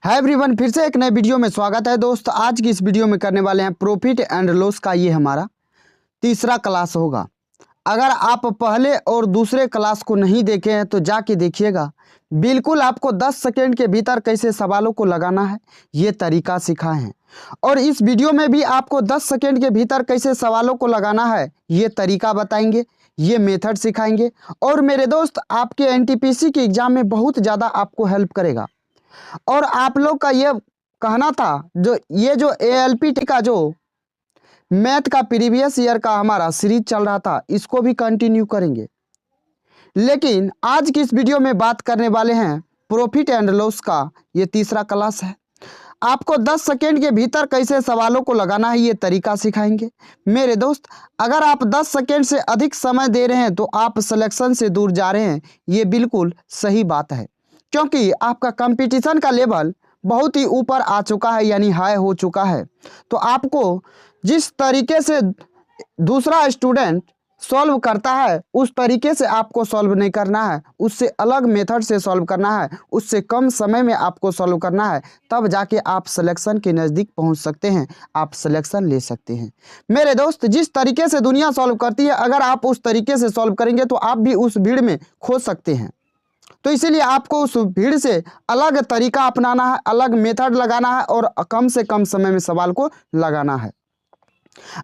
Hi everyone, फिर से एक नए वीडियो में स्वागत है। दोस्त, आज की इस वीडियो में करने वाले हैं प्रॉफिट एंड लॉस का ये हमारा तीसरा क्लास होगा। अगर आप पहले और दूसरे क्लास को नहीं देखे हैं तो जाके देखिएगा। बिल्कुल आपको 10 सेकेंड के भीतर कैसे सवालों को लगाना है ये तरीका सिखाए हैं, और इस वीडियो में भी आपको 10 सेकेंड के भीतर कैसे सवालों को लगाना है ये तरीका बताएंगे, ये मेथड सिखाएंगे। और मेरे दोस्त, आपके एनटीपीसी के एग्जाम में बहुत ज़्यादा आपको हेल्प करेगा। और आप लोग का ये कहना था जो एएलपीटी का जो मैथ का प्रीवियस ईयर का हमारा सीरीज चल रहा था, इसको भी कंटिन्यू करेंगे। लेकिन आज की इस वीडियो में बात करने वाले हैं प्रॉफिट एंड लॉस का ये तीसरा क्लास है। आपको 10 सेकेंड के भीतर कैसे सवालों को लगाना है ये तरीका सिखाएंगे। मेरे दोस्त, अगर आप 10 सेकेंड से अधिक समय दे रहे हैं तो आप सिलेक्शन से दूर जा रहे हैं, ये बिल्कुल सही बात है। क्योंकि आपका कंपटीशन का लेवल बहुत ही ऊपर आ चुका है, यानी हाई हो चुका है। तो आपको जिस तरीके से दूसरा स्टूडेंट सॉल्व करता है उस तरीके से आपको सॉल्व नहीं करना है, उससे अलग मेथड से सॉल्व करना है, उससे कम समय में आपको सॉल्व करना है। तब जाके आप सिलेक्शन के नज़दीक पहुंच सकते हैं, आप सिलेक्शन ले सकते हैं। मेरे दोस्त, जिस तरीके से दुनिया सॉल्व करती है, अगर आप उस तरीके से सॉल्व करेंगे तो आप भी उस भीड़ में खो सकते हैं। तो इसीलिए आपको उस भीड़ से अलग तरीका अपनाना है, अलग मेथड लगाना है और कम से कम समय में सवाल को लगाना है।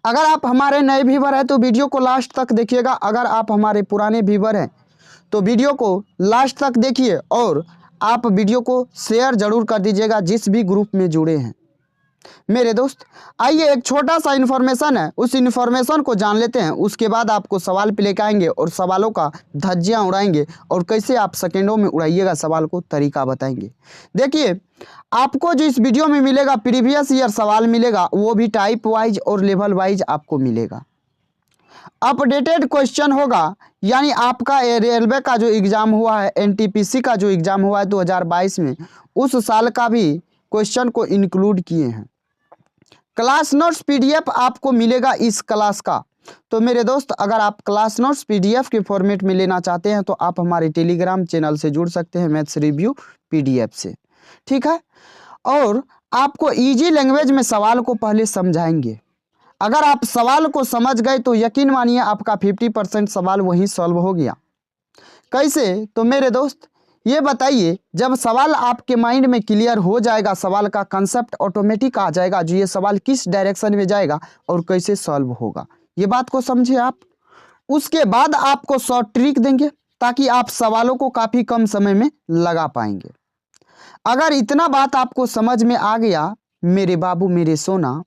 अगर आप हमारे नए व्यूवर हैं तो वीडियो को लास्ट तक देखिएगा। अगर आप हमारे पुराने व्यूवर हैं तो वीडियो को लास्ट तक देखिए, और आप वीडियो को शेयर जरूर कर दीजिएगा जिस भी ग्रुप में जुड़े हैं। मेरे दोस्त, आइए एक छोटा सा इन्फॉर्मेशन है, उस इन्फॉर्मेशन को जान लेते हैं। उसके बाद आपको सवाल पे लेकर आएंगे और सवालों का धज्जियां उड़ाएंगे, और कैसे आप सेकेंडों में उड़ाइएगा सवाल को तरीका बताएंगे। देखिए, आपको जो इस वीडियो में मिलेगा प्रीवियस ईयर सवाल मिलेगा, वो भी टाइप वाइज और लेवल वाइज आपको मिलेगा। अपडेटेड क्वेश्चन होगा, यानी आपका रेलवे का जो एग्ज़ाम हुआ है, एनटीपीसी का जो एग्ज़ाम हुआ है 2022 में, उस साल का भी क्वेश्चन को इंक्लूड किए हैं। क्लास नोट्स पीडीएफ आपको मिलेगा इस क्लास का। तो मेरे दोस्त, अगर आप क्लास नोट्स पीडीएफ के फॉर्मेट में लेना चाहते हैं तो आप हमारे टेलीग्राम चैनल से जुड़ सकते हैं, मैथ्स रिव्यू पीडीएफ से, ठीक है। और आपको इजी लैंग्वेज में सवाल को पहले समझाएंगे। अगर आप सवाल को समझ गए तो यकीन मानिए आपका 50% सवाल वहीं सॉल्व हो गया। कैसे? तो मेरे दोस्त, ये बताइए, जब सवाल आपके माइंड में क्लियर हो जाएगा, सवाल का कंसेप्ट ऑटोमेटिक आ जाएगा, जो ये सवाल किस डायरेक्शन में जाएगा और कैसे सॉल्व होगा, ये बात को समझिए आप। उसके बाद आपको शॉर्ट ट्रिक देंगे ताकि आप सवालों को काफ़ी कम समय में लगा पाएंगे। अगर इतना बात आपको समझ में आ गया मेरे बाबू, मेरे सोना,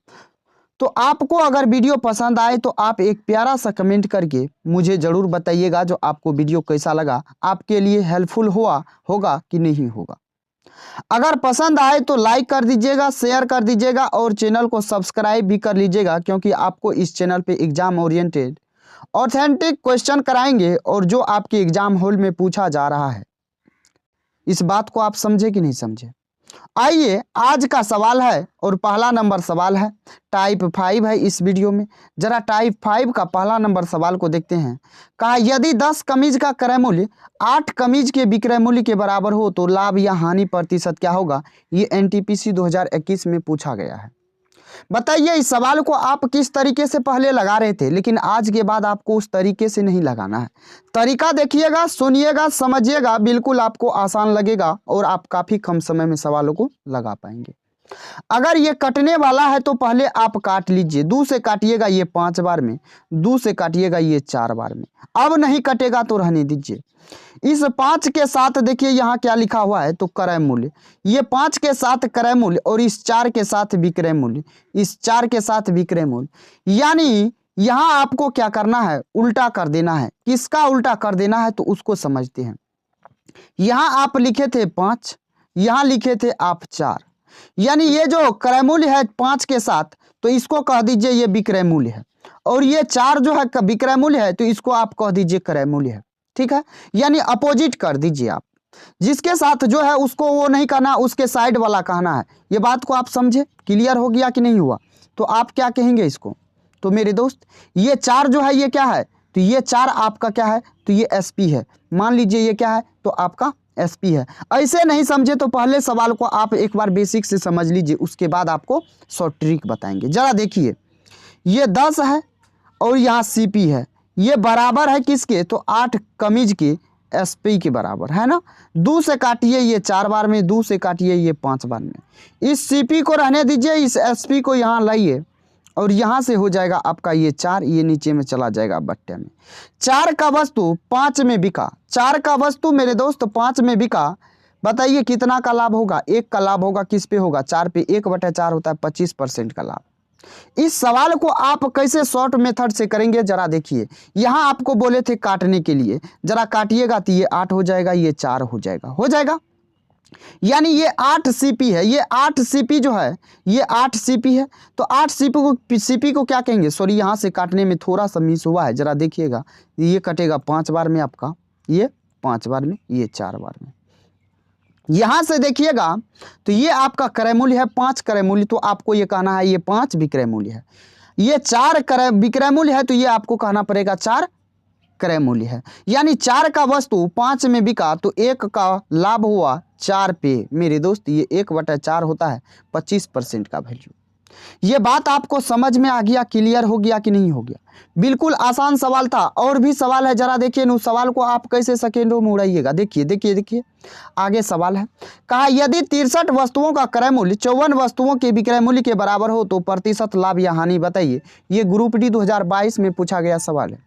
तो आपको अगर वीडियो पसंद आए तो आप एक प्यारा सा कमेंट करके मुझे ज़रूर बताइएगा जो आपको वीडियो कैसा लगा, आपके लिए हेल्पफुल होगा कि नहीं होगा। अगर पसंद आए तो लाइक कर दीजिएगा, शेयर कर दीजिएगा और चैनल को सब्सक्राइब भी कर लीजिएगा, क्योंकि आपको इस चैनल पे एग्ज़ाम ओरिएंटेड ऑथेंटिक क्वेश्चन कराएंगे और जो आपके एग्ज़ाम हॉल में पूछा जा रहा है। इस बात को आप समझे कि नहीं समझे? आइए, आज का सवाल है और पहला नंबर सवाल है, टाइप 5 है इस वीडियो में। जरा टाइप 5 का पहला नंबर सवाल को देखते हैं। कहा, यदि 10 कमीज का क्रय मूल्य 8 कमीज के विक्रय मूल्य के बराबर हो तो लाभ या हानि प्रतिशत क्या होगा? ये एनटीपीसी 2021 में पूछा गया है। बताइए, इस सवाल को आप किस तरीके से पहले लगा रहे थे, लेकिन आज के बाद आपको उस तरीके से नहीं लगाना है। तरीका देखिएगा, सुनिएगा, समझिएगा, बिल्कुल आपको आसान लगेगा और आप काफ़ी कम समय में सवालों को लगा पाएंगे। अगर ये कटने वाला है तो पहले आप काट लीजिए। 2 से काटिएगा ये 5 बार में, 2 से काटिएगा ये 4 बार में। अब नहीं कटेगा तो रहने दीजिए। इस 5 के साथ देखिए यहाँ क्या लिखा हुआ है, तो क्रय मूल्य, ये 5 के साथ क्रय मूल्य और इस 4 के साथ विक्रय मूल्य, इस 4 के साथ विक्रय मूल्य, यानी यहाँ आपको क्या करना है, उल्टा कर देना है। किसका उल्टा कर देना है तो उसको समझते हैं। यहाँ आप लिखे थे 5, यहाँ लिखे थे आप 4, यानी ये जो क्रय मूल्य है 5 के साथ, तो इसको कह दीजिए ये विक्रय मूल्य है, और ये 4 जो है विक्रय मूल्य है तो इसको आप कह दीजिए क्रय मूल्य है, ठीक है। यानी अपोजिट कर दीजिए आप, जिसके साथ जो है उसको वो नहीं कहना, उसके साइड वाला कहना है। ये बात को आप समझे? क्लियर हो गया कि नहीं हुआ? तो आप क्या कहेंगे इसको? तो मेरे दोस्त, ये 4 जो है ये क्या है, तो ये 4 आपका क्या है, तो ये एसपी है। मान लीजिए ये क्या है, तो आपका एसपी है। ऐसे नहीं समझे तो पहले सवाल को आप एक बार बेसिक से समझ लीजिए, उसके बाद आपको शॉर्ट ट्रिक बताएंगे। जरा देखिए, ये 10 है और यहाँ सीपी है, ये बराबर है किसके, तो 8 कमीज के एसपी के बराबर है ना। 2 से काटिए ये 4 बार में, 2 से काटिए ये 5 बार में। इस सीपी को रहने दीजिए, इस एसपी को यहाँ लाइए और यहाँ से हो जाएगा आपका ये 4, ये नीचे में चला जाएगा बट्टे में। 4 का वस्तु 5 में बिका, 4 का वस्तु मेरे दोस्त 5 में बिका। बताइए कितना का लाभ होगा, 1 का लाभ होगा। किस पे होगा, 4 पे। 1/4 होता है 25% का लाभ। इस सवाल को आप कैसे शॉर्ट मेथड से करेंगे, जरा देखिए। यहाँ आपको बोले थे काटने के लिए, जरा काटिएगा तो ये 8 हो जाएगा, ये 4 हो जाएगा, हो जाएगा। यानी ये 8 सीपी है, ये 8 सीपी जो है ये 8 सीपी है। तो 8 सीपी को क्या कहेंगे, सॉरी यहाँ से काटने में थोड़ा सा मिस हुआ है, जरा देखिएगा। ये कटेगा 5 बार में आपका, ये 5 बार में, ये 4 बार में। यहाँ से देखिएगा तो ये आपका क्रय मूल्य है 5 क्रय मूल्य, तो आपको ये कहना है ये 5 विक्रय मूल्य है। ये 4 विक्रय मूल्य है, तो ये आपको कहना पड़ेगा 4 क्रय मूल्य है। यानी 4 का वस्तु 5 में बिका तो 1 का लाभ हुआ 4 पे। मेरे दोस्त ये 1/4 होता है 25% का वैल्यू। ये बात आपको समझ में आ गया, क्लियर हो गया कि नहीं हो गया। बिल्कुल आसान सवाल था। और भी सवाल है, जरा देखिए उस सवाल को आप कैसे सेकेंडों में उड़ाइएगा। देखिए देखिए देखिए, आगे सवाल है, कहा यदि 63 वस्तुओं का क्रय मूल्य 54 वस्तुओं के विक्रय मूल्य के बराबर हो तो प्रतिशत लाभ या हानि बताइए। ये ग्रुप डी 2022 में पूछा गया सवाल है।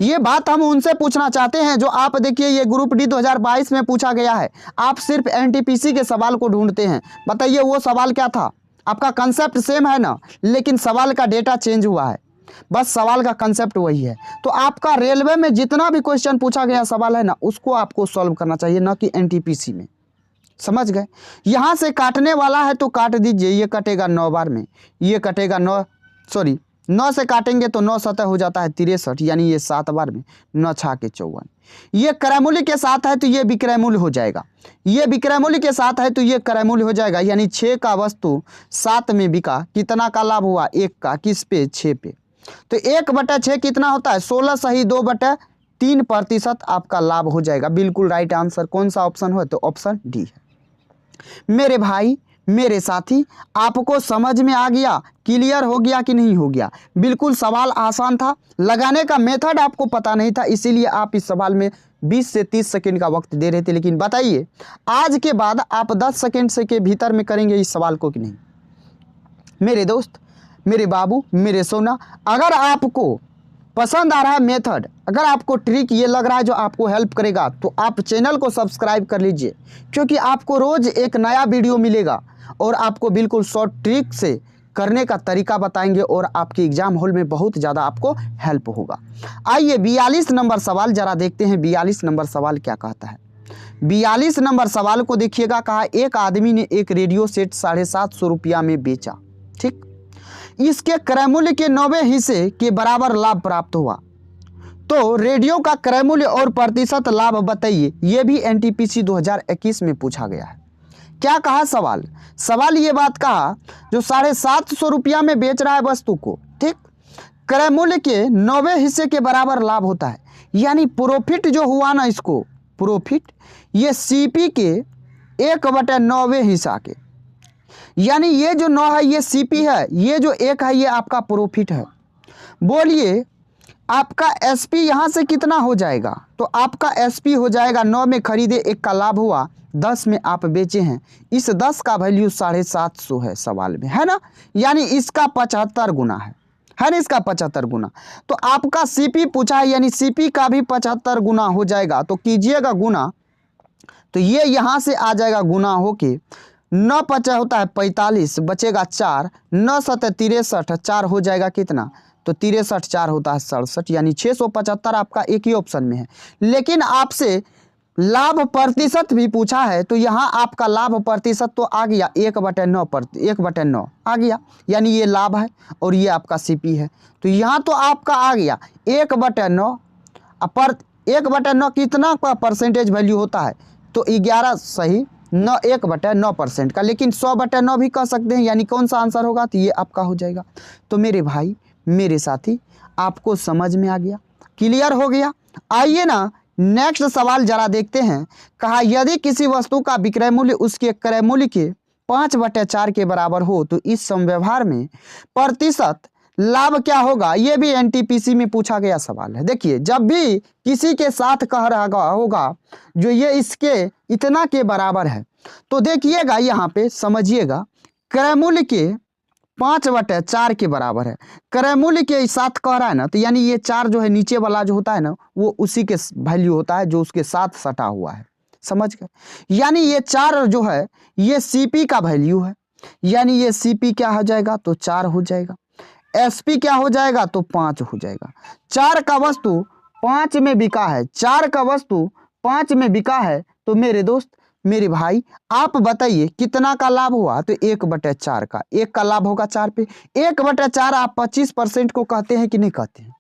ये बात हम उनसे पूछना चाहते हैं जो आप देखिए ये ग्रुप डी 2022 में पूछा गया है। आप सिर्फ एनटीपीसी के सवाल को ढूंढते हैं। बताइए वो सवाल क्या था, आपका कंसेप्ट सेम है ना, लेकिन सवाल का डेटा चेंज हुआ है, बस सवाल का कंसेप्ट वही है। तो आपका रेलवे में जितना भी क्वेश्चन पूछा गया सवाल है ना, उसको आपको सॉल्व करना चाहिए, ना कि एनटीपीसी में। समझ गए। यहाँ से काटने वाला है तो काट दीजिए, ये कटेगा 9 बार में, ये कटेगा 9 से काटेंगे तो 9 7 हो जाता है 63, यानी ये 7 बार में, 9 6 के 54। ये क्रय मूल्य के साथ है तो ये विक्रय मूल्य हो जाएगा, ये विक्रय मूल्य के साथ है तो ये क्रय मूल्य हो जाएगा। यानी 6 का वस्तु 7 में बिका, कितना का लाभ हुआ, 1 का, किस पे, 6 पे। तो 1/6 कितना होता है, 16 सही 2/3% आपका लाभ हो जाएगा। बिल्कुल राइट आंसर कौन सा ऑप्शन हो, तो ऑप्शन डी है। मेरे भाई मेरे साथी, आपको समझ में आ गया, क्लियर हो गया कि नहीं हो गया। बिल्कुल सवाल आसान था, लगाने का मेथड आपको पता नहीं था, इसीलिए आप इस सवाल में 20 से 30 सेकंड का वक्त दे रहे थे। लेकिन बताइए आज के बाद आप 10 सेकंड से के भीतर में करेंगे इस सवाल को कि नहीं। मेरे दोस्त, मेरे बाबू, मेरे सोना, अगर आपको पसंद आ रहा है मेथड, अगर आपको ट्रिक ये लग रहा है जो आपको हेल्प करेगा, तो आप चैनल को सब्सक्राइब कर लीजिए, क्योंकि आपको रोज एक नया वीडियो मिलेगा और आपको बिल्कुल शॉर्ट ट्रिक से करने का तरीका बताएंगे और आपके एग्जाम हॉल में बहुत ज़्यादा आपको हेल्प होगा। आइए 42 नंबर सवाल जरा देखते हैं। 42 नंबर सवाल क्या कहता है। 42 नंबर सवाल को देखिएगा। कहा एक आदमी ने एक रेडियो सेट 750 रुपया में बेचा, ठीक, इसके क्रय मूल्य के 90 हिस्से के बराबर लाभ प्राप्त हुआ, तो रेडियो का क्रय मूल्य और प्रतिशत लाभ बताइए। यह भी एनटीपीसी 2021 में पूछा गया है। क्या कहा सवाल ये बात कहा, जो 750 रुपया में बेच रहा है वस्तु को, ठीक, क्रय मूल्य के 90 हिस्से के बराबर लाभ होता है। यानी प्रॉफिट जो हुआ ना, इसको प्रॉफिट ये सीपी के 1/9 हिस्सा के, यानी ये जो 9 है ये सीपी है, ये जो 1 है ये आपका प्रॉफिट है। बोलिए आपका एसपी यहाँ से कितना हो जाएगा, तो आपका एसपी हो जाएगा 9 में खरीदे, 1 का लाभ हुआ, 10 में आप बेचे हैं। इस 10 का वैल्यू 750 है सवाल में, है ना। यानी इसका 75 गुना है ना, इसका 75 गुना। तो आपका सीपी पूछा है, यानी सीपी का भी 75 गुना हो जाएगा। तो कीजिएगा गुना, तो ये यहाँ से आ जाएगा गुना होके, 9 5 होता है 45, बचेगा 4, 9 7 63, 4 हो जाएगा कितना, तो 63, 4 होता है 67, यानी 675 आपका एक ही ऑप्शन में है। लेकिन आपसे लाभ प्रतिशत भी पूछा है, तो यहाँ आपका लाभ प्रतिशत तो आ गया 1/9 आ गया, यानी ये लाभ है और ये आपका सीपी है। तो यहाँ तो आपका आ गया 1/9 पर 1/9 कितना का परसेंटेज वैल्यू होता है, तो 11 सही 1/9% का। लेकिन 100/9 भी कह सकते हैं, यानी कौन सा आंसर होगा, तो ये आपका हो जाएगा। तो मेरे भाई मेरे साथी, आपको समझ में आ गया, क्लियर हो गया। आइए ना नेक्स्ट सवाल जरा देखते हैं। कहा यदि किसी वस्तु का विक्रय मूल्य उसके क्रय मूल्य के 5/4 के बराबर हो तो इस समव्यवहार में प्रतिशत लाभ क्या होगा। ये भी एनटीपीसी में पूछा गया सवाल है। देखिए, जब भी किसी के साथ कह रहा होगा जो ये इसके इतना के बराबर है, तो देखिएगा यहाँ पे समझिएगा, क्रय मूल्य के 5/4 के बराबर है, क्रय मूल्य के साथ कह रहा है ना, तो यानी ये 4 जो है नीचे वाला जो होता है ना, वो उसी के वैल्यू होता है जो उसके साथ सटा हुआ है। समझ गए। यानी ये 4 जो है ये सीपी का वैल्यू है, यानी ये सीपी क्या हो जाएगा, तो 4 हो जाएगा। एसपी क्या हो जाएगा, तो 5 हो जाएगा। 4 का वस्तु 5 में बिका है, 4 का वस्तु 5 में बिका है, तो मेरे दोस्त मेरे भाई आप बताइए कितना का लाभ हुआ। तो 1/4 का, 1 का लाभ होगा 4 पे। 1/4 आप 25% को कहते हैं कि नहीं कहते हैं,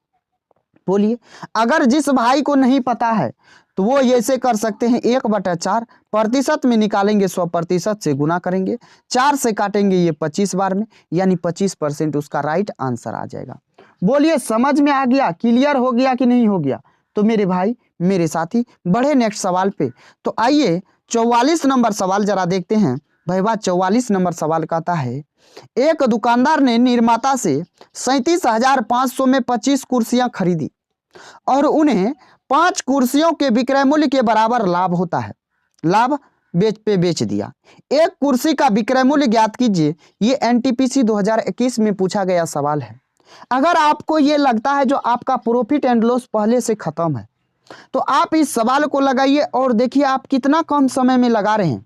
बोलिए। अगर जिस भाई को नहीं पता है तो वो ऐसे कर सकते हैं, 1/4 प्रतिशत में निकालेंगे, 100% से गुना करेंगे, 4 से काटेंगे ये 25 बार में, यानी 25% उसका राइट आंसर आ जाएगा। बोलिए समझ में आ गया, क्लियर हो गया कि नहीं हो गया। तो मेरे भाई मेरे साथी बढ़े नेक्स्ट सवाल पे। तो आइए 44 नंबर सवाल जरा देखते हैं। भाई 44 नंबर सवाल कहता है, एक दुकानदार ने निर्माता से 37,500 में 25 कुर्सियां खरीदी और उन्हें 5 कुर्सियों के विक्रय मूल्य के बराबर लाभ होता है, लाभ बेच दिया। एक कुर्सी का विक्रय मूल्य ज्ञात कीजिए। ये एनटीपीसी 2021 में पूछा गया सवाल है। अगर आपको ये लगता है जो आपका प्रॉफिट एंड लॉस पहले से खत्म है, तो आप इस सवाल को लगाइए और देखिए आप कितना कम समय में लगा रहे हैं।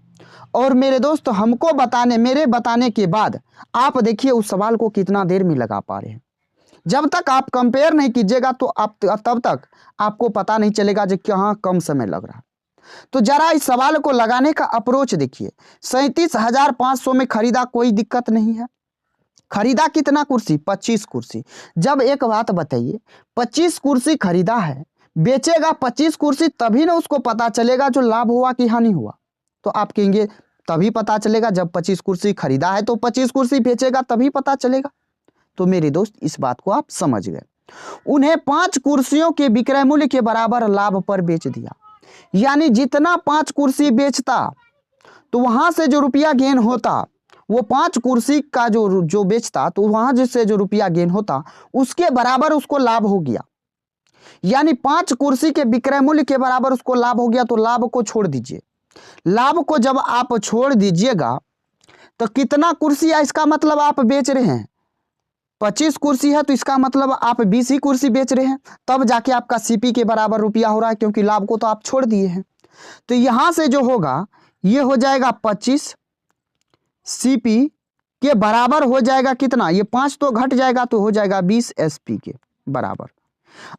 और मेरे दोस्त हमको मेरे बताने के बाद आप देखिए उस सवाल को कितना देर में लगा पा रहे हैं। जब तक आप कंपेयर नहीं कीजिएगा तो आप तब तक आपको पता नहीं चलेगा जो कहाँ कम समय लग रहा है। तो जरा इस सवाल को लगाने का अप्रोच देखिए। 37,500 में खरीदा, कोई दिक्कत नहीं है। खरीदा कितना कुर्सी, 25 कुर्सी। जब एक बात बताइए, 25 कुर्सी खरीदा है, बेचेगा 25 कुर्सी, तभी ना उसको पता चलेगा जो लाभ हुआ कि हानि हुआ। तो आप कहेंगे तभी पता चलेगा जब 25 कुर्सी खरीदा है, तो 25 कुर्सी बेचेगा तभी पता चलेगा। तो मेरे दोस्त इस बात को आप समझ गए। उन्हें 5 कुर्सियों के विक्रय मूल्य के बराबर लाभ पर बेच दिया, यानी जितना 5 कुर्सी बेचता तो वहां से जो रुपया गेन होता, वो 5 कुर्सी का जो बेचता तो वहां जिससे जो रुपया गेन होता उसके बराबर उसको लाभ हो गया। यानी 5 कुर्सी के विक्रय मूल्य के बराबर उसको लाभ हो गया। तो लाभ को छोड़ दीजिए। लाभ को जब आप छोड़ दीजिएगा तो कितना कुर्सी है, इसका मतलब आप बेच रहे हैं 25 कुर्सी है, तो इसका मतलब आप 20 ही कुर्सी बेच रहे हैं, तब जाके आपका सीपी के बराबर रुपया हो रहा है, क्योंकि लाभ को तो आप छोड़ दिए हैं। तो यहां से जो होगा ये हो जाएगा 25 सीपी के बराबर हो जाएगा कितना, ये 5 तो घट जाएगा तो हो जाएगा 20 एसपी के बराबर।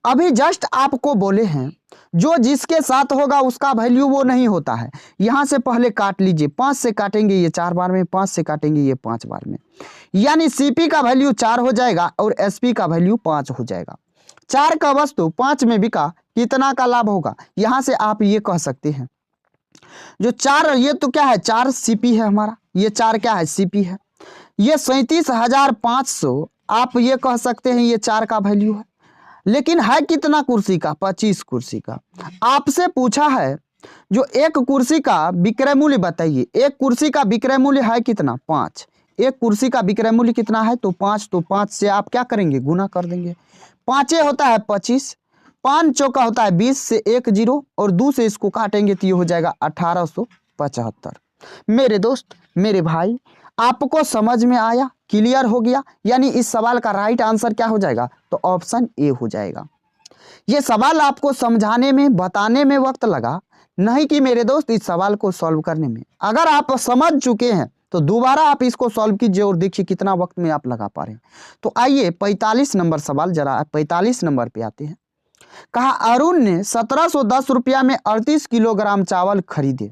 अभी जस्ट आपको बोले हैं जो जिसके साथ होगा उसका वैल्यू वो नहीं होता है। यहां से पहले काट लीजिए, 5 से काटेंगे ये 4 बार में, 5 से काटेंगे ये 5 बार में, यानी सीपी का वैल्यू 4 हो जाएगा और एसपी का वैल्यू 5 हो जाएगा। 4 का वस्तु 5 में बिका, कितना का लाभ होगा। यहां से आप ये कह सकते हैं जो 4, ये तो क्या है 4 सीपी है हमारा, ये 4 क्या है सीपी है। ये 37,500 आप ये कह सकते हैं ये 4 का वैल्यू है। लेकिन है कितना कुर्सी का, 25 कुर्सी का। आपसे पूछा है जो एक कुर्सी का विक्रय मूल्य बताइए। एक कुर्सी का विक्रय मूल्य है कितना, 5। एक कुर्सी का विक्रय मूल्य कितना है, तो 5। तो 5 से आप क्या करेंगे, गुना कर देंगे। 5 होता है 25, 5 चौका होता है 20 से 1 0 और 2 से इसको काटेंगे तो ये हो जाएगा 1875। मेरे दोस्त मेरे भाई आपको समझ में आया, क्लियर हो गया। यानी इस सवाल का राइट आंसर क्या हो जाएगा, तो ऑप्शन ए हो जाएगा। ये सवाल आपको समझाने में बताने में वक्त लगा, नहीं कि मेरे दोस्त इस सवाल को सॉल्व करने में। अगर आप समझ चुके हैं तो दोबारा आप इसको सॉल्व कीजिए और देखिए कितना वक्त में आप लगा पा रहे हैं। तो आइए 45 नंबर सवाल, जरा 45 नंबर पे आते हैं। कहा अरुण ने 1710 रुपया में 38 किलोग्राम चावल खरीदे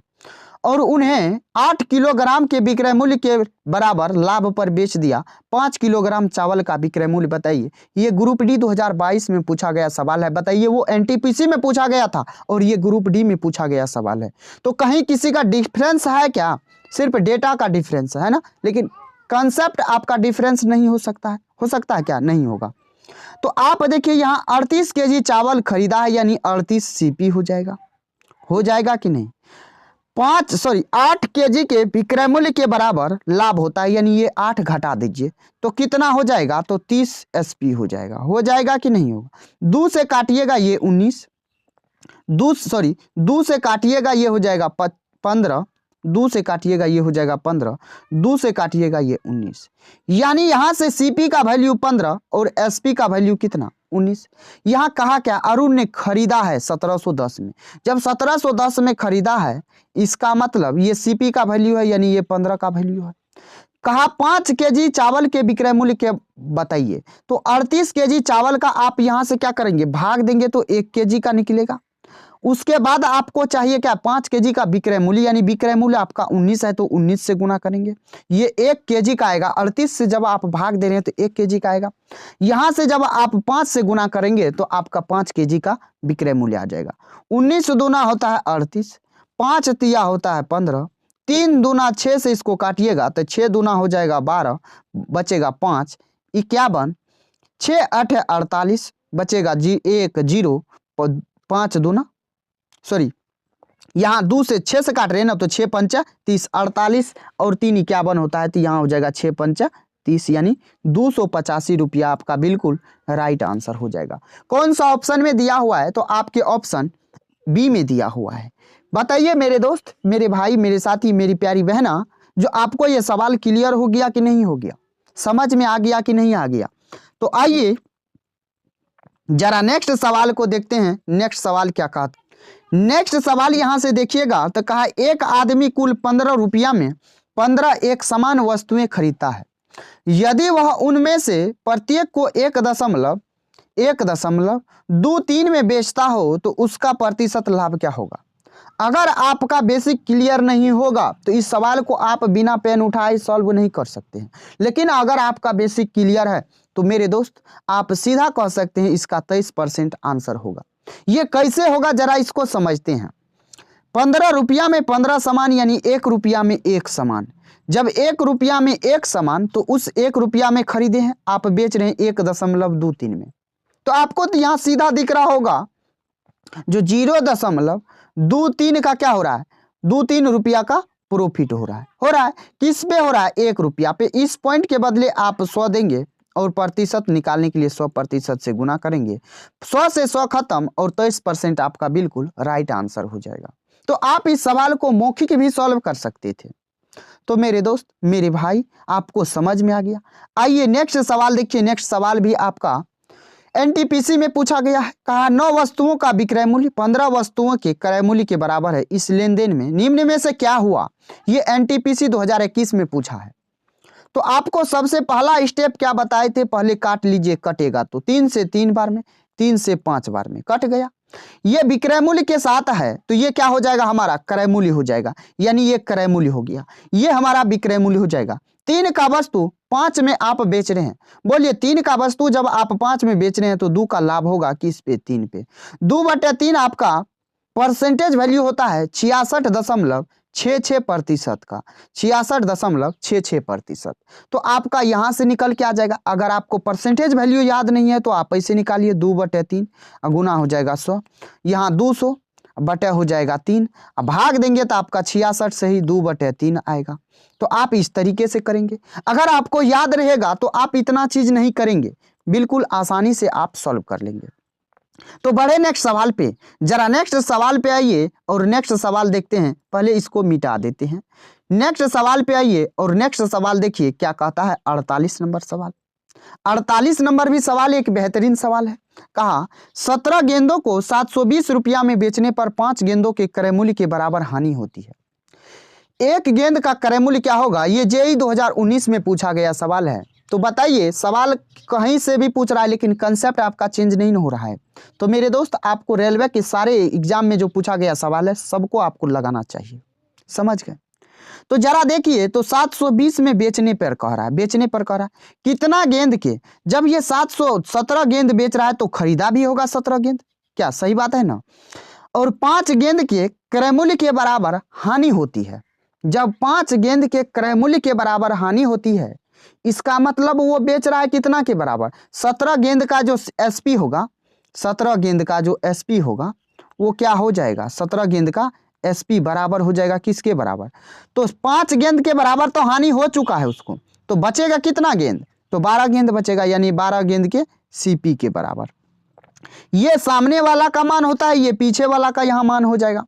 और उन्हें 8 किलोग्राम के विक्रय मूल्य के बराबर लाभ पर बेच दिया। 5 किलोग्राम चावल का विक्रय मूल्य बताइए। ये ग्रुप डी 2022 में पूछा गया सवाल है। बताइए, वो एनटीपीसी में पूछा गया था और ये ग्रुप डी में पूछा गया सवाल है। तो कहीं किसी का डिफरेंस है क्या, सिर्फ डेटा का डिफरेंस है ना, लेकिन कंसेप्ट आपका डिफरेंस नहीं हो सकता है। हो सकता है क्या, नहीं होगा। तो आप देखिए यहाँ 38 केजी चावल खरीदा है, यानी 38 सीपी हो जाएगा कि नहीं। 8 केजी के विक्रय मूल्य के बराबर लाभ होता है, यानी ये 8 घटा दीजिए तो कितना हो जाएगा, तो 30 एसपी हो जाएगा कि नहीं होगा। 2 से काटिएगा ये 19, 2 से काटिएगा ये हो जाएगा 15, 2 से काटिएगा ये हो जाएगा 15, 2 से काटिएगा ये 19, यानी यहाँ से सीपी का वैल्यू 15 और एसपी का वैल्यू कितना, 19। यहाँ कहा क्या, अरुण ने खरीदा है 1710 में। जब 1710 में खरीदा है, इसका मतलब ये सीपी का वैल्यू है, यानी ये 15 का वैल्यू है। कहा 5 केजी चावल के विक्रय मूल्य के बताइए, तो 38 केजी चावल का आप यहाँ से क्या करेंगे, भाग देंगे तो 1 केजी का निकलेगा। उसके बाद आपको चाहिए क्या, 5 केजी का विक्रय मूल्य, यानी विक्रय मूल्य आपका 19 है तो 19 से गुना करेंगे, ये 1 केजी का आएगा। 38 से जब आप भाग दे रहे हैं तो 1 केजी का आएगा। यहाँ से जब आप 5 से गुना करेंगे तो आपका 5 केजी का विक्रय मूल्य आ जाएगा। 19 दूना होता है 38, 5 तिया होता है 15, 3 दूना 6 से इसको काटिएगा तो 6 दूना हो जाएगा 12, बचेगा 5, 51, 6 8 48, बचेगा 1 0, 5 दूना यहाँ 2 से 6 से काट रहे हैं ना, तो 6 पंचा 30, 48 और 3 51 होता है, तो यहाँ हो जाएगा 6 पंचा 30, यानी 285 रुपया आपका बिल्कुल राइट आंसर हो जाएगा। कौन सा ऑप्शन में दिया हुआ है, तो आपके ऑप्शन बी में दिया हुआ है। बताइए मेरे दोस्त, मेरे भाई, मेरे साथी, मेरी प्यारी बहना, जो आपको ये सवाल क्लियर हो गया कि नहीं हो गया, समझ में आ गया कि नहीं आ गया। तो आइए जरा नेक्स्ट सवाल को देखते हैं। नेक्स्ट सवाल क्या कहा, नेक्स्ट सवाल यहां से देखिएगा, तो कहा एक आदमी कुल 15 रुपया में 15 एक समान वस्तुएं खरीदता है। यदि वह उनमें से प्रत्येक को 1.23 में बेचता हो तो उसका प्रतिशत लाभ क्या होगा। अगर आपका बेसिक क्लियर नहीं होगा तो इस सवाल को आप बिना पेन उठाए सॉल्व नहीं कर सकते हैं, लेकिन अगर आपका बेसिक क्लियर है तो मेरे दोस्त आप सीधा कह सकते हैं इसका 23% आंसर होगा। ये कैसे होगा जरा इसको समझते हैं। 15 रुपया में 15 सामान, यानी 1 रुपया में 1 सामान। जब 1 रुपया में 1 सामान, तो उस 1 रुपया में खरीदे हैं, आप बेच रहे हैं 1.23 में, तो आपको तो यहाँ सीधा दिख रहा होगा जो 0.23 का क्या हो रहा है, 2-3 रुपया का प्रॉफिट हो रहा है। किस पे हो रहा है, 1 रुपया पे। इस पॉइंट के बदले आप 100 देंगे और प्रतिशत निकालने के लिए 100% से गुना करेंगे। 100 से 100 खत्म और 23% आपका बिल्कुल राइट आंसर हो जाएगा। तो आप इस सवाल को मौखिक भी सॉल्व कर सकते थे। तो मेरे दोस्त, मेरे भाई, आपको समझ में आ गया। आइए नेक्स्ट सवाल देखिए। नेक्स्ट सवाल भी आपका एनटीपीसी में पूछा गया है। कहा 9 वस्तुओं का विक्रय मूल्य 15 वस्तुओं के क्रय मूल्य के बराबर है। इस लेन देन में निम्न में से क्या हुआ। ये एनटीपीसी 2021 में पूछा है। तो आपको सबसे पहला स्टेप क्या बताए थे, पहले काट लीजिए, कटेगा तो 3 से 3 बार में, 3 से 5 बार में कट गया। ये विक्रय मूल्य के साथ है तो ये क्या हो जाएगा, हमारा क्रय मूल्य हो जाएगा, यानी ये क्रय मूल्य हो गया, ये हमारा विक्रय मूल्य हो जाएगा। 3 का वस्तु 5 में आप बेच रहे हैं। बोलिए 3 का वस्तु जब आप 5 में बेच रहे हैं तो 2 का लाभ होगा किस पे, 3 पे। 2/3 आपका परसेंटेज वैल्यू होता है 66.66% का, 66.66%। तो आपका यहां से निकल के आ जाएगा। अगर आपको परसेंटेज वैल्यू याद नहीं है तो आप ऐसे निकालिए, 2/3 गुना हो जाएगा 100, यहाँ 200 बटे हो जाएगा 3, अब भाग देंगे तो आपका 66 से ही 2/3 आएगा। तो आप इस तरीके से करेंगे। अगर आपको याद रहेगा तो आप इतना चीज नहीं करेंगे, बिल्कुल आसानी से आप सॉल्व कर लेंगे। तो बढ़े नेक्स्ट सवाल पे, जरा नेक्स्ट सवाल पे आइए और नेक्स्ट सवाल देखते हैं। पहले इसको मिटा देते हैं। नेक्स्ट सवाल पे आइए और नेक्स्ट सवाल देखिए क्या कहता है। 48 नंबर सवाल, 48 नंबर भी सवाल एक बेहतरीन सवाल है। कहा 17 गेंदों को 720 रुपया में बेचने पर 5 गेंदों के क्रय मूल्य के बराबर हानि होती है। एक गेंद का क्रय मूल्य क्या होगा। ये जेईई 2019 में पूछा गया सवाल है। तो बताइए, सवाल कहीं से भी पूछ रहा है लेकिन कंसेप्ट आपका चेंज नहीं हो रहा है। तो मेरे दोस्त, आपको रेलवे के सारे एग्जाम में जो पूछा गया सवाल है सबको आपको लगाना चाहिए, समझ गए। तो जरा देखिए, तो 720 में बेचने पर कह रहा है, बेचने पर कह रहा है कितना गेंद के। जब ये 717 गेंद बेच रहा है तो खरीदा भी होगा 17 गेंद, क्या सही बात है ना। और 5 गेंद के क्रय मूल्य के बराबर हानि होती है। जब 5 गेंद के क्रय मूल्य के बराबर हानि होती है इसका मतलब वो बेच रहा है कितना के बराबर, 17 गेंद का जो एसपी होगा, 17 गेंद का जो एसपी होगा वो क्या हो जाएगा, 17 गेंद का एसपी बराबर हो जाएगा किसके बराबर, तो 5 गेंद के बराबर तो हानि हो चुका है उसको, तो बचेगा कितना गेंद, तो 12 गेंद बचेगा, यानी 12 गेंद के सीपी के बराबर। ये सामने वाला का मान होता है, ये पीछे वाला का यहाँ मान हो जाएगा,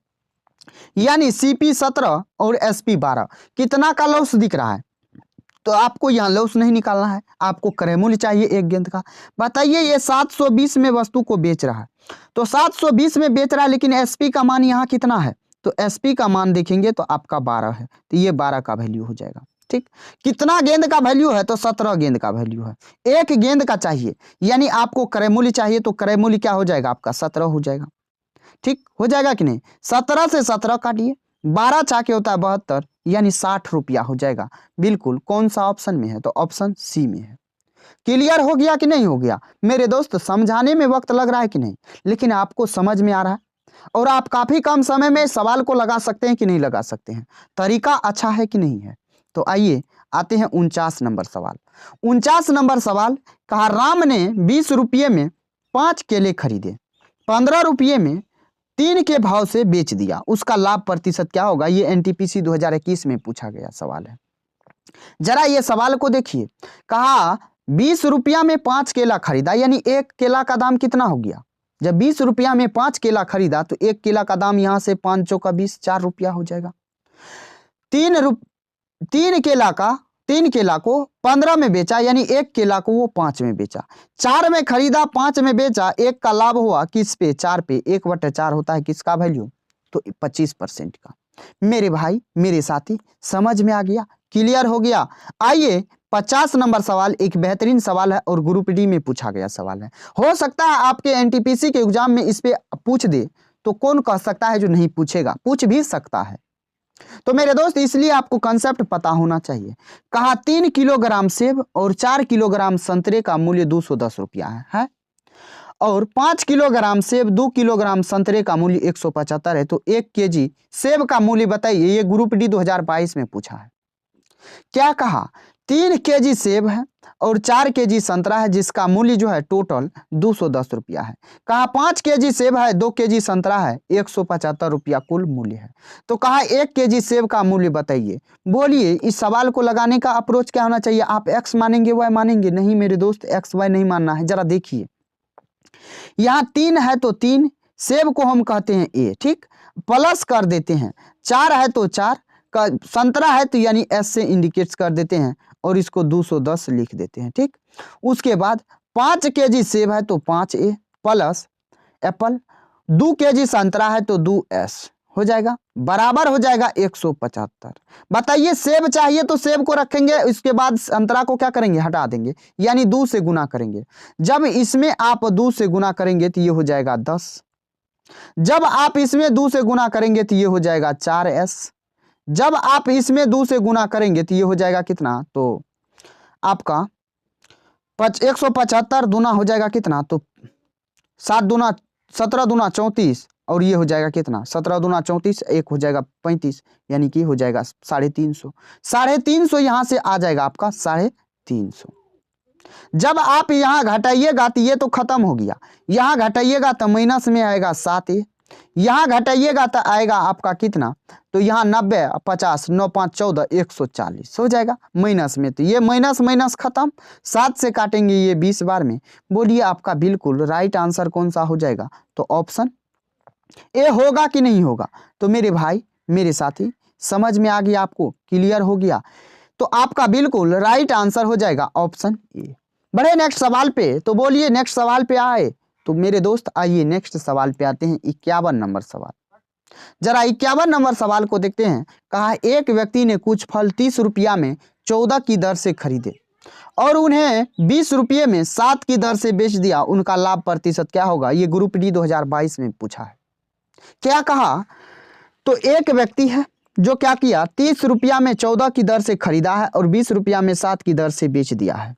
यानी सीपी 17 और एसपी 12, कितना का लॉस दिख रहा है, तो आपको यहाँ लॉस नहीं निकालना है, आपको क्रय मूल्य चाहिए एक गेंद का। बताइए ये 720 में वस्तु को बेच रहा है, तो 720 में बेच रहा है, लेकिन एसपी का मान यहाँ कितना है, तो एसपी का मान देखेंगे तो आपका 12 है, तो ये 12 का वैल्यू हो जाएगा। ठीक, कितना गेंद का वैल्यू है, तो 17 गेंद का वैल्यू है, एक गेंद का चाहिए, यानी आपको क्रय मूल्य चाहिए, तो क्रय मूल्य क्या हो जाएगा आपका 17 हो जाएगा। ठीक हो जाएगा कि नहीं, 17 से 17 काटिए, 12 चाके होता है 72, यानी 60 रुपया हो जाएगा। बिल्कुल, कौन सा ऑप्शन में है, तो ऑप्शन सी में है। क्लियर हो गया कि नहीं हो गया मेरे दोस्त, समझाने में वक्त लग रहा है कि नहीं, लेकिन आपको समझ में आ रहा है, और आप काफी कम समय में सवाल को लगा सकते हैं कि नहीं लगा सकते हैं, तरीका अच्छा है कि नहीं है। तो आइए आते हैं 49 नंबर सवाल। 49 नंबर सवाल कहा, राम ने 20 रुपये में 5 केले खरीदे, 15 रुपये में 3 के भाव से बेच दिया, उसका लाभ प्रतिशत क्या होगा। ये एनटीपीसी 2021 में पूछा गया सवाल है। जरा ये सवाल को देखिए, कहा 20 रुपया में 5 केला खरीदा, यानी एक केला का दाम कितना हो गया, जब 20 रुपया में 5 केला खरीदा तो एक केला का दाम यहां से 5 चौका 20, 4 रुपया हो जाएगा। 3 केला को 15 में बेचा, यानी एक केला को वो 5 में बेचा, 4 में खरीदा 5 में बेचा, एक का लाभ हुआ किस पे, 4 पे, 1/4 होता है किसका वैल्यू, तो 25% का। मेरे भाई मेरे साथी समझ में आ गया, क्लियर हो गया। आइए 50 नंबर सवाल एक बेहतरीन सवाल है और ग्रुप डी में पूछा गया सवाल है, हो सकता है आपके एनटीपीसी के एग्जाम में इस पे पूछ दे, तो कौन कह सकता है जो नहीं पूछेगा, पूछ भी सकता है। तो मेरे दोस्त इसलिए आपको कंसेप्ट पता होना चाहिए। कहा 3 किलोग्राम सेब और 4 किलोग्राम संतरे का मूल्य 210 रुपया है, और 5 किलोग्राम सेब 2 किलोग्राम संतरे का मूल्य 175 है, तो 1 केजी सेब का मूल्य बताइए। ये ग्रुप डी 2022 में पूछा है। क्या कहा, 3 केजी सेब है और 4 केजी संतरा है, जिसका मूल्य जो है टोटल 210 रुपया है। कहा 5 केजी सेब है, 2 केजी संतरा है, 175 रुपया कुल मूल्य है। तो कहा 1 केजी सेब का मूल्य बताइए। बोलिए इस सवाल को लगाने का अप्रोच क्या होना चाहिए, आप एक्स मानेंगे वाई मानेंगे, नहीं मेरे दोस्त एक्स वाई नहीं मानना है। जरा देखिए यहाँ 3 है तो 3, सेब को हम कहते हैं ए, ठीक, प्लस कर देते हैं, 4 है तो 4 का, संतरा है तो यानी एस से इंडिकेट कर देते हैं और इसको 210 लिख देते हैं। ठीक, उसके बाद 5 केजी सेब है तो 5A प्लस एप्पल, 2 केजी संतरा है तो 2S हो जाएगा, बराबर हो जाएगा 175। बताइए सेब चाहिए तो सेब को रखेंगे, इसके बाद संतरा को क्या करेंगे, हटा देंगे, यानी 2 से गुना करेंगे। जब इसमें आप 2 से गुना करेंगे तो ये हो जाएगा 10, जब आप इसमें 2 से गुना करेंगे तो ये हो जाएगा 4S, जब आप इसमें 2 से गुना करेंगे तो ये हो जाएगा कितना, तो आपका 175 दूना हो जाएगा कितना, तो 7 दूना 17 दूना 34, और ये हो जाएगा कितना, 17 दूना 34, एक हो जाएगा 35, यानी कि हो जाएगा 350। 350 यहाँ से आ जाएगा आपका 350। जब आप यहाँ घटाइएगा तो ये तो खत्म हो गया, यहाँ घटाइएगा तो माइनस में आएगा 7A, यहाँ घटाइएगा तो आएगा आपका कितना, तो यहाँ 90, 50, 9, 5, 14, 140 हो जाएगा माइनस में, तो ये माइनस माइनस खत्म, 7 से काटेंगे ये 20 बार में। बोलिए आपका बिल्कुल राइट आंसर कौन सा हो जाएगा, तो ऑप्शन ए होगा कि नहीं होगा। तो मेरे भाई मेरे साथी समझ में आ गया, आपको क्लियर हो गया, तो आपका बिल्कुल राइट आंसर हो जाएगा ऑप्शन ए। बढ़े नेक्स्ट सवाल पे, तो बोलिए नेक्स्ट सवाल पे आए, तो मेरे दोस्त आइए नेक्स्ट सवाल पे आते हैं, 51 नंबर सवाल। जरा 51 नंबर सवाल को देखते हैं। कहा एक व्यक्ति ने कुछ फल 30 रुपया में 14 की दर से खरीदे और उन्हें 20 रुपये में 7 की दर से बेच दिया, उनका लाभ प्रतिशत क्या होगा। ये ग्रुप डी 2022 में पूछा है। क्या कहा, तो एक व्यक्ति है जो क्या किया, 30 रुपया में 14 की दर से खरीदा है और 20 रुपया में 7 की दर से बेच दिया है।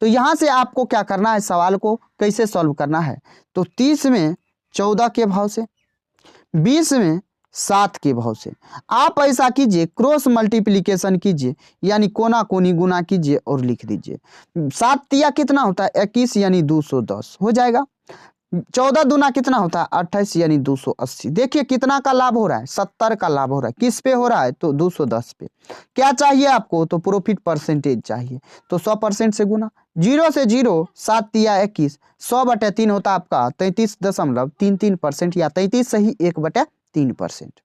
तो यहां से आपको क्या करना है, सवाल को कैसे सॉल्व करना है, तो 30 में 14 के भाव से, 20 में 7 के भाव से। आप ऐसा कीजिए, क्रॉस मल्टीप्लिकेशन कीजिए, यानी कोना कोनी गुना कीजिए और लिख दीजिए। 7 तिया कितना होता है 21 यानी 210 हो जाएगा। 14 दूना कितना होता है 28 यानी 280। देखिए कितना का लाभ हो रहा है 70 का लाभ हो रहा है। किस पे हो रहा है तो 210 पे। क्या चाहिए आपको तो प्रॉफिट परसेंटेज चाहिए, तो 100% से गुना। 0 से 0 7 तिया 21, 100/3 होता है आपका 33.33% या 33 सही 1/3%।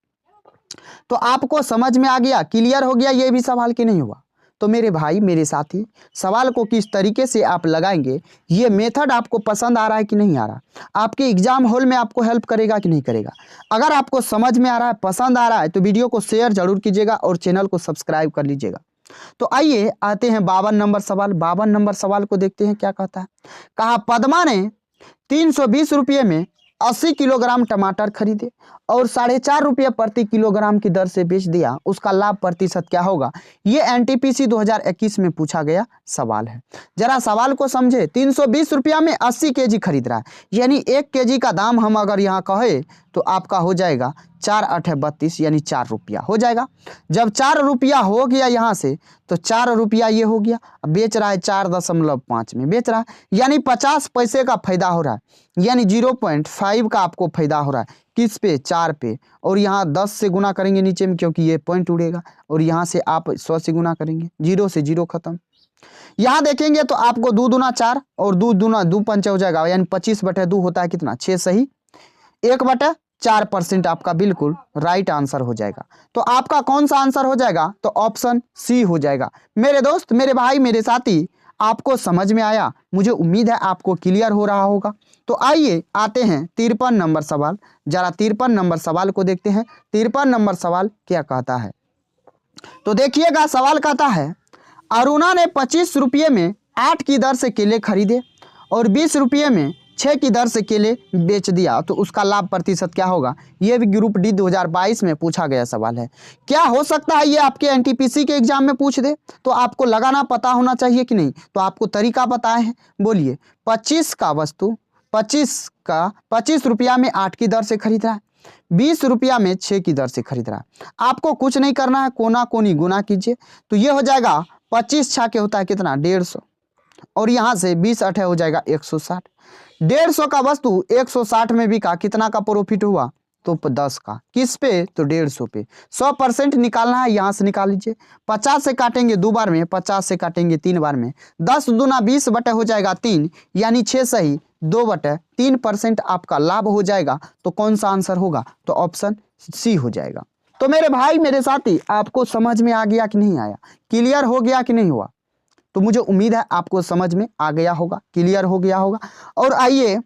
तो आपको समझ में आ गया, क्लियर हो गया ये भी सवाल कि नहीं हुआ। तो मेरे भाई मेरे साथी, सवाल को किस तरीके से आप लगाएंगे, ये मेथड आपको पसंद आ रहा है कि नहीं आ रहा, आपके एग्जाम हॉल में आपको हेल्प करेगा कि नहीं करेगा। अगर आपको समझ में आ रहा है, पसंद आ रहा है, तो वीडियो को शेयर जरूर कीजिएगा और चैनल को सब्सक्राइब कर लीजिएगा। तो आइए आते हैं 52 नंबर सवाल। 52 नंबर सवाल को देखते हैं क्या कहता है। कहा पद्मा ने 320 रुपये में 80 किलोग्राम टमाटर खरीदे और 4.5 रुपये प्रति किलोग्राम की दर से बेच दिया, उसका लाभ प्रतिशत क्या होगा। ये एनटीपीसी 2021 में पूछा गया सवाल है। जरा सवाल को समझे। 320 रुपया में 80 केजी खरीद रहा है, यानी 1 केजी का दाम हम अगर यहाँ कहे तो आपका हो जाएगा 4 8 32 यानी 4 रुपया हो जाएगा। जब 4 रुपया हो गया यहाँ से तो 4 रुपया ये हो गया। अब बेच रहा है 4.5 में बेच रहा है, यानी 50 पैसे का फायदा हो रहा है, यानी 0.5 का आपको फायदा हो रहा है। किस पे 4 पे, और यहाँ 10 से गुना करेंगे नीचे में क्योंकि ये पॉइंट उड़ेगा, और यहाँ से आप 100 से गुना करेंगे, 0 से 0 खत्म। यहाँ देखेंगे तो आपको 2 दूना 4 और 2 दूना 2 पंचे हो जाएगा, यानी 25/2 होता है कितना 6 सही 1/4% आपका बिल्कुल राइट आंसर हो जाएगा। तो आपका कौन सा आंसर हो जाएगा तो ऑप्शन सी हो जाएगा। मेरे दोस्त मेरे भाई मेरे साथी, आपको समझ में आया, मुझे उम्मीद है आपको क्लियर हो रहा होगा। तो आइए आते हैं 53 नंबर सवाल। जरा 53 नंबर सवाल को देखते हैं। 53 नंबर सवाल क्या कहता है तो देखिएगा। सवाल कहता है अरुणा ने 25 रुपये में 8 की दर से केले खरीदे और 20 रुपये में 6 की दर से केले बेच दिया, तो उसका लाभ प्रतिशत क्या होगा। यह भी ग्रुप डी 2022 में पूछा गया सवाल है। क्या हो सकता है ये आपके एनटीपीसी के एग्जाम में पूछ दे, तो आपको लगाना पता होना चाहिए कि नहीं। तो आपको तरीका बताए हैं, बोलिए। 25 का वस्तु 25 रुपया में 8 की दर से खरीद रहा है, 20 रुपया में 6 की दर से खरीद रहा है। आपको कुछ नहीं करना है, कोना कोनी गुना कीजिए, तो ये हो जाएगा 25 छा के होता है कितना 150, और यहाँ से 20 8 हो जाएगा 160। 150 का वस्तु 160 में बिका, कितना का प्रॉफिट हुआ तो 10 का। किस पे तो 150 पे। 100% निकालना है, यहाँ से निकाल लीजिए। 50 से काटेंगे 2 बार में, 50 से काटेंगे 3 बार में, 10 दूना 20 बटे हो जाएगा 3, यानी 6 सही 2/3% आपका लाभ हो जाएगा। तो कौन सा आंसर होगा तो ऑप्शन सी हो जाएगा। तो मेरे भाई मेरे साथी, आपको समझ में आ गया कि नहीं आया, क्लियर हो गया कि नहीं हुआ। तो मुझे उम्मीद है आपको समझ में आ गया होगा, क्लियर हो गया होगा। और आइए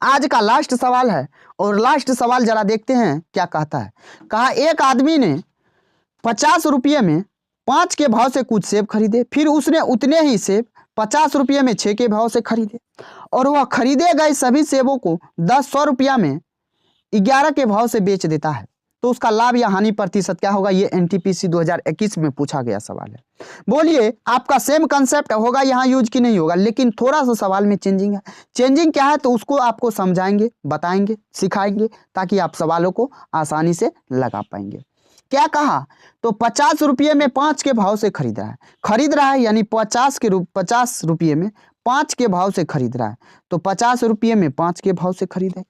आज का लास्ट सवाल है, और लास्ट सवाल जरा देखते हैं क्या कहता है। कहा एक आदमी ने 50 रुपये में 5 के भाव से कुछ सेब खरीदे, फिर उसने उतने ही सेब 50 रुपये में 6 के भाव से खरीदे, और वह खरीदे गए सभी सेबों को 100 रुपया में 11 के भाव से बेच देता है, तो उसका लाभ या हानि प्रतिशत क्या होगा। ये एनटीपीसी 2021 में पूछा गया सवाल है। बोलिए आपका सेम कंसेप्ट होगा यहाँ यूज की नहीं होगा, लेकिन थोड़ा सा सवाल में चेंजिंग है। चेंजिंग क्या है तो उसको आपको समझाएंगे, बताएंगे, सिखाएंगे, ताकि आप सवालों को आसानी से लगा पाएंगे। क्या कहा तो 50 रुपये में 5 के भाव से खरीद रहा है, यानी 50 रुपये में 5 के भाव से खरीद रहा है, तो 50 रुपये में 5 के भाव से खरीदेगा।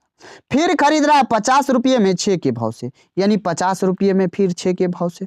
फिर खरीद रहा है 50 रुपये में 6 के भाव से, यानी 50 रुपये में फिर 6 के भाव से।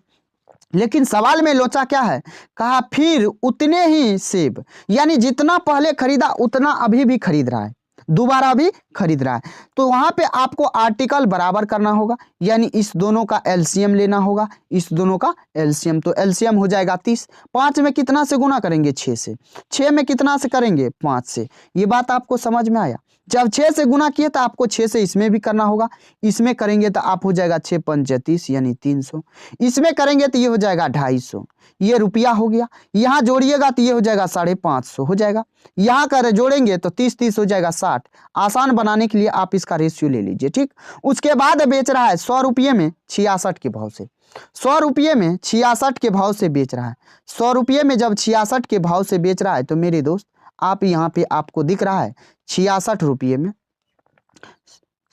लेकिन सवाल में लोचा क्या है, कहा फिर उतने ही सेब, यानी जितना पहले खरीदा उतना अभी भी खरीद रहा है, दोबारा भी खरीद रहा है। तो वहां पे आपको आर्टिकल बराबर करना होगा, यानी इस दोनों का एलसीएम लेना होगा, इस दोनों का एलसीएम। तो एलसीएम हो जाएगा 30। 5 में कितना से गुना करेंगे 6 से, 6 में कितना से करेंगे 5 से। ये बात आपको समझ में आया। जब 6 से गुना किए तो आपको 6 से इसमें भी करना होगा, इसमें करेंगे तो आप हो जाएगा 6 5 30 यानी 300, इसमें करेंगे तो ये हो जाएगा 250, ये रुपया हो गया। यहाँ जोड़िएगा तो ये हो जाएगा 550 हो जाएगा। यहाँ कर जोड़ेंगे तो 30 30 हो जाएगा 60। आसान बनाने के लिए आप इसका रेशियो ले लीजिए, ठीक। उसके बाद बेच रहा है 100 रुपये में 66 के भाव से, 100 रुपये में 66 के भाव से बेच रहा है। 100 रुपये में जब 66 के भाव से बेच रहा है तो मेरे दोस्त आप यहाँ पे आपको दिख रहा है 66 रुपये में,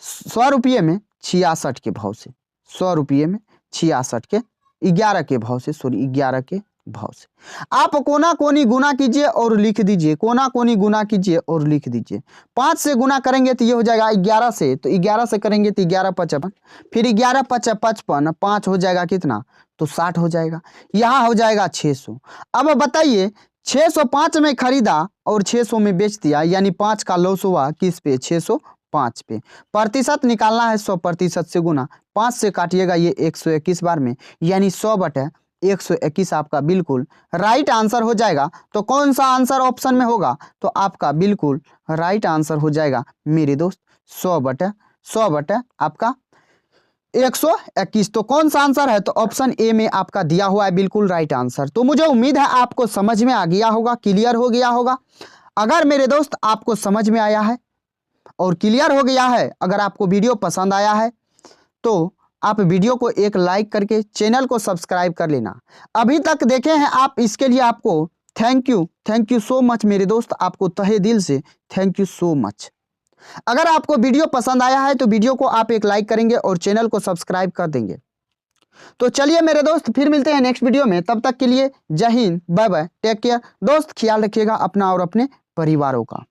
100 रुपये में 66 के भाव से, 100 रुपये में 66 के 11 के भाव से, 11 के भाव से। आप कोना कोनी गुना कीजिए और लिख दीजिए, कोना कोनी गुना कीजिए और लिख दीजिए। 5 से गुना करेंगे तो ये हो जाएगा 11 से, तो 11 से करेंगे तो 11 55, फिर 11 55, 5 हो जाएगा कितना, तो 60 हो जाएगा। यहाँ हो जाएगा 600। अब बताइए 605 में खरीदा और 600 में बेच दिया, यानी 5 का लॉस हुआ किस पे, 605 पे। प्रतिशत निकालना है 100% से गुना, 5 से काटिएगा ये 121 बार में, यानी 100/121 आपका बिल्कुल राइट आंसर हो जाएगा। तो कौन सा आंसर ऑप्शन में होगा, तो आपका बिल्कुल राइट आंसर हो जाएगा मेरे दोस्त 100/100 आपका 121। तो कौन सा आंसर है, तो ऑप्शन ए में आपका दिया हुआ है बिल्कुल राइट आंसर। तो मुझे उम्मीद है आपको समझ में आ गया होगा, क्लियर हो गया होगा। अगर मेरे दोस्त आपको समझ में आया है और क्लियर हो गया है, अगर आपको वीडियो पसंद आया है तो आप वीडियो को एक लाइक करके चैनल को सब्सक्राइब कर लेना। अभी तक देखे हैं आप, इसके लिए आपको थैंक यू सो मच मेरे दोस्त, आपको तहे दिल से थैंक यू सो मच। अगर आपको वीडियो पसंद आया है तो वीडियो को आप एक लाइक करेंगे और चैनल को सब्सक्राइब कर देंगे। तो चलिए मेरे दोस्त, फिर मिलते हैं नेक्स्ट वीडियो में। तब तक के लिए जय हिंद, बाय बाय, टेक केयर दोस्त, ख्याल रखिएगा अपना और अपने परिवारों का।